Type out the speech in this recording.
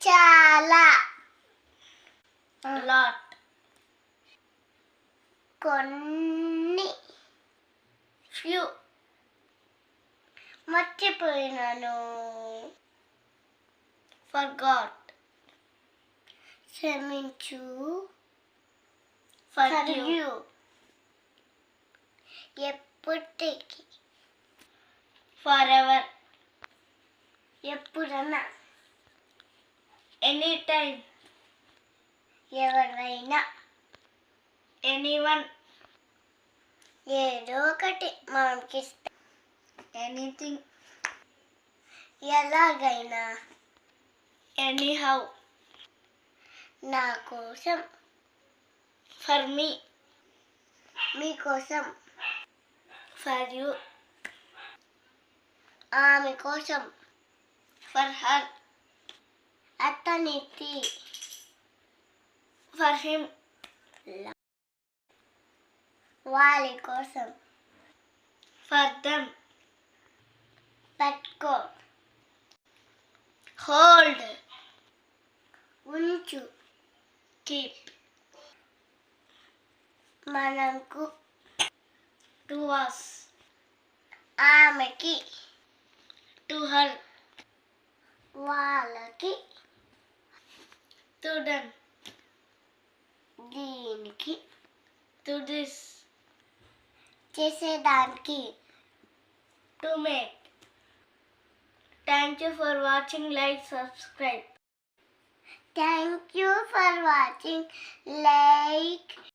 చాలా. lot. కొన్ని. few. మర్చిపోయినాను. forgot. క్షమించు. forgive. ఎప్పటికీ. forever. ఎప్పుడన్నా. anytime. ఎవరైనా. anyone. ఏదో ఒకటి మనకి anything. ఎలాగైనా. anyhow. నా కోసం. for me. మీకోసం. for you. ఆమె కోసం. for her. అతనికి. for him. వాళ్ళ కోసం. for them. పట్టుకో. hold. ఉంచు. keep. మనకు. to us. ఆమెకి. to her. వాళ్ళకి. to them. దీనికి. to this. చేసేదానికి. to make. Thank you for watching. Like, subscribe. Thank you for watching. Like.